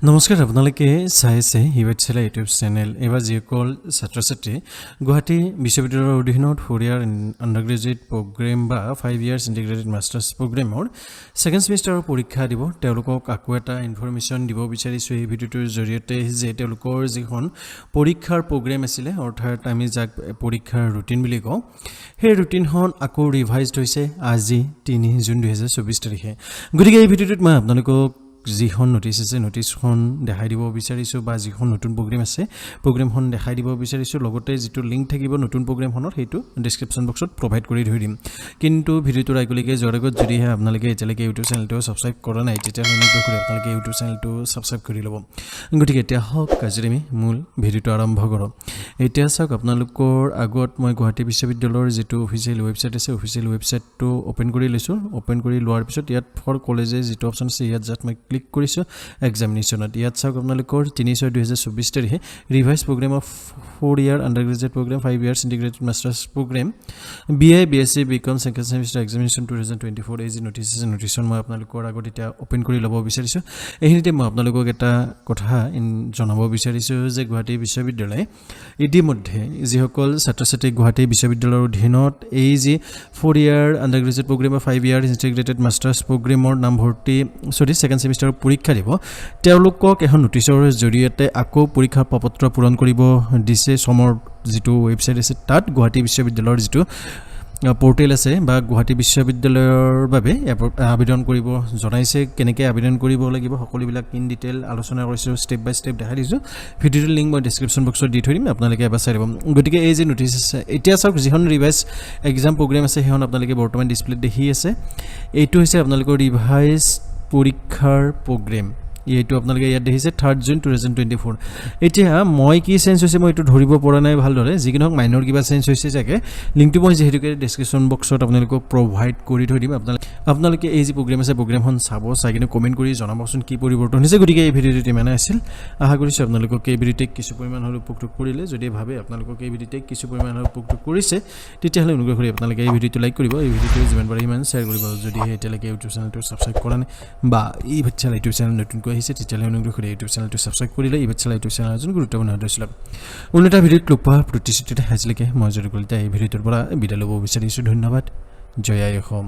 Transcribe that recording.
নমস্কাৰ আপোনালোকে চাইছে E-PATHSHALA ইউটিউব চেনেল এবাৰ যিসকল ছাত্ৰ-ছাত্ৰী গুৱাহাটী বিশ্ববিদ্যালয়ৰ অধীনত 4 ইয়াৰ আন্ডাৰগ্ৰেজুৱেট প্ৰগ্ৰেম বা 5 ইয়াৰ্ছ ইন্টিগ্ৰেটেড মাষ্টাৰ্ছ প্ৰগ্ৰেমৰ সেকেন্ড সেমিষ্টাৰৰ পৰীক্ষা দিব তেওঁলোকক আকৌ এটা ইনফৰমেশ্যন দিব বিচাৰিছো এই ভিডিঅ'টোৰ জৰিয়তে যে তেওঁলোকৰ যিখন পৰীক্ষাৰ প্ৰগ্ৰেম আছিল অৰ্থাৎ আমি যাক পৰীক্ষাৰ ৰুটিন বুলি কওঁ সেই ৰুটিনখন আকৌ ৰিভাইজড হৈছে আজি 3 জুন 2024 তাৰিখে গতিকে এই ভিডিঅ'টোত মই আপোনালোকক যিখন নোটিছ আছে নোটিছখন দেখাই দিব বিচাৰিছো বা যিখন নতুন প্ৰগ্ৰেম আছে প্ৰগ্ৰেমখন দেখাই দিব বিচাৰিছো লগতে যিটো লিংক থাকিব নতুন প্ৰগ্ৰেমখনৰ সেইটো ডেসক্ৰিপচন বক্সত প্ৰভাইড কৰি ধৰি দিম কিন্তু ভিডিঅ'টোৰ আগলৈকে যোৱাৰ আগত যদি আপোনালোকে এতিয়ালৈকে ইউটিউব চেনেলটো সাবস্ক্ৰাইব কৰা নাই তেতিয়াহ'লে অনুগ্ৰহ কৰি আপোনালোকে ইউটিউব চেনেলটো সাবস্ক্ৰাইব কৰি ল'ব গতিকে এতিয়া হওক আজি আমি মূল ভিডিঅ'টো আৰম্ভ কৰোঁ এতিয়া চাওক আপোনালোকৰ আগত মই গুৱাহাটী বিশ্ববিদ্যালয়ৰ যেটো অফিচিয়েল ৱেবছাইট আছে অফিচিয়েল ৱেবছাইটটো ওপেন কৰি লৈছো ওপেন কৰি লোৱাৰ পিছত ইয়াত ফৰ কলেজে যেটো অপচন আছে ইয়াত জাষ্ট মই ক্লিক কৰিছো এক্সামিনেশ্যনত ইয়াত চাওক আপোনালোকৰ 3/6/2024 তাৰিখে revise programme of 4 year undergraduate programme 5 years integrated masters programme BSC BCOM second semester examination 2024 এই নোটিছন মই আপোনালোকৰ আগত এতিয়া ওপেন কৰি ল'ব বিচাৰিছো এইখিনিতে মই আপোনালোকক এটা কথা জনাব বিচাৰিছো যে গুৱাহাটী বিশ্ববিদ্যালয়ে ইতিমধ্যে যিসকল ছাত্ৰ-ছাত্ৰী গুৱাহাটী বিশ্ববিদ্যালয়ৰ অধীনত এই যে 4 ইয়াৰ আন্ডাৰগ্ৰেজুৱেট প্ৰগ্ৰেম বা 5 ইয়াৰ ইন্টিগ্ৰেটেড মাষ্টাৰ্ছ প্ৰগ্ৰেমৰ নামভৰ্তি সেকেন্ড সেমিষ্টাৰৰ পৰীক্ষা দিব তেওঁলোকক এখন নোটিছৰ জৰিয়তে আকৌ পৰীক্ষা পত্ৰ পূৰণ কৰিব দিছে সমৰ যেটো ৱেবছাইট আছে তাত গুৱাহাটী বিশ্ববিদ্যালয়ৰ যেটো পোৰ্টেল আছে বা গুৱাহাটী বিশ্ববিদ্যালয়ৰ বাবে আবেদন কৰিব জনাইছে কেনেকৈ আবেদন কৰিব লাগিব সকলোবিলাক ইন ডিটেইল আলোচনা কৰিছো স্টেপ বাই স্টেপ দেখাই দিছো ভিডিঅ'ৰ লিংক মই ডেসক্ৰিপচন বক্সত দি থৈ দিম আপোনালোকে এবাৰ চাই ল'ব গতিকে এই যে নোটিছ আছে এতিয়া চাওক যিখন ৰিভাইজ এক্সাম প্ৰগ্ৰেম আছে সেইখন আপোনালোকে বৰ্তমান ডিসপ্লেত দেখি আছে এইটো হৈছে আপোনালোকৰ ৰিভাইজ পৰীক্ষাৰ প্ৰগ্ৰেম এইটো আপোনালোকে ইয়াত দেখিছে 3 জুন 2024 এতিয়া মই কি চেঞ্জ হৈছে মই এটো ধৰিব পৰা নাই ভালদৰে যিকিনক মাইনৰ কিবা চেঞ্জ হৈছে যাকে লিংকটো মই যেহেতুকে ডেসক্ৰিপচন বক্সত আপোনালোকক প্ৰভাইড কৰি থৈ দিম আপোনালোকে এই যে প্ৰগ্ৰেম আছে প্ৰগ্ৰেমখন চাব চাই কিনে কমেন্ট কৰি জনাবচোন কি পৰিৱৰ্তন হৈছে গতিকে এই ভিডিঅ'টো মানে আছিল আশা কৰিছো আপোনালোকক এই ভিডিঅ'তে কিছু পৰিমাণ হলো উপকৃত কৰিলে যদি ভাবে আপোনালোকক এই ভিডিঅ'তে কিছু পৰিমাণ হলো উপকৃত কৰিছে তেতিয়াহ'লে অনুগ্ৰহ কৰি আপোনালোকে এই ভিডিঅ'টো লাইক কৰিব এই ভিডিঅ'টো যিমান পাৰে ইমান শ্বেয়াৰ কৰিব যদি এতিয়ালৈকে ইউটিউব চেনেলটো সাবস্ক্ৰাইব কৰা নাই বা E-PATHSHALA ইউটিউব চেনেল নতুনকৈ আহিছে তেতিয়াহ'লে অনুগ্ৰহ কৰি ইউটিউব চেনেলটো সাবস্ক্ৰাইব কৰিলে E-PATHSHALA ইউটিউব চেনেলৰ এজন গুৰুত্বপূৰ্ণ সদস্য উন্নত ভিডিঅ'ত ক্লিক কৰা প্ৰতিশ্ৰুতিতে হাজিলৈকে মই জৰুৰী কৰিলে এই ভিডিঅ'টোৰ পৰা বিদায় ল'ব বিচাৰিছো ধন্যবাদ জয় আই অসম